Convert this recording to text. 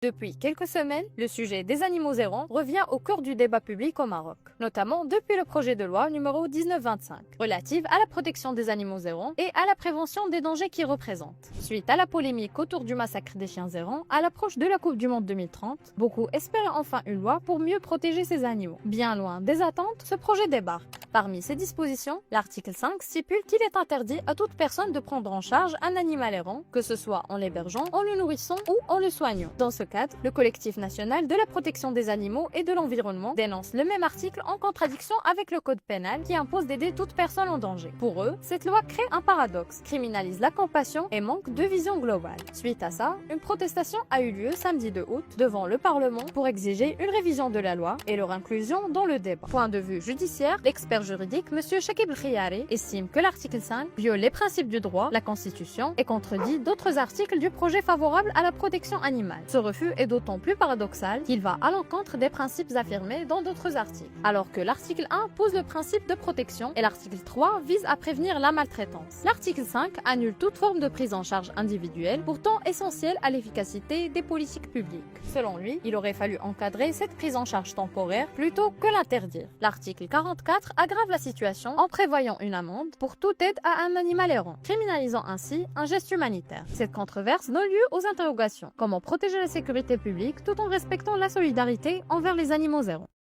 Depuis quelques semaines, le sujet des animaux errants revient au cœur du débat public au Maroc, notamment depuis le projet de loi numéro 1925, relative à la protection des animaux errants et à la prévention des dangers qu'ils représentent. Suite à la polémique autour du massacre des chiens errants à l'approche de la Coupe du Monde 2030, beaucoup espéraient enfin une loi pour mieux protéger ces animaux. Bien loin des attentes, ce projet débarque. Parmi ces dispositions, l'article 5 stipule qu'il est interdit à toute personne de prendre en charge un animal errant, que ce soit en l'hébergeant, en le nourrissant ou en le soignant. Dans ce cadre, le collectif national de la protection des animaux et de l'environnement dénonce le même article en contradiction avec le code pénal qui impose d'aider toute personne en danger. Pour eux, cette loi crée un paradoxe, criminalise la compassion et manque de vision globale. Suite à ça, une protestation a eu lieu samedi 2 août devant le Parlement pour exiger une révision de la loi et leur inclusion dans le débat. Point de vue judiciaire, l'expert juridique M. Chakib El-Khiyari estime que l'article 5 viole les principes du droit, la Constitution et contredit d'autres articles du projet favorable à la protection animale. Ce refus est d'autant plus paradoxal qu'il va à l'encontre des principes affirmés dans d'autres articles, alors que l'article 1 pose le principe de protection et l'article 3 vise à prévenir la maltraitance. L'article 5 annule toute forme de prise en charge individuelle, pourtant essentielle à l'efficacité des politiques publiques. Selon lui, il aurait fallu encadrer cette prise en charge temporaire plutôt que l'interdire. L'article 44 aggrave la situation en prévoyant une amende pour toute aide à un animal errant, criminalisant ainsi un geste humanitaire. Cette controverse donne lieu aux interrogations. Comment protéger la sécurité publique tout en respectant la solidarité envers les animaux errants?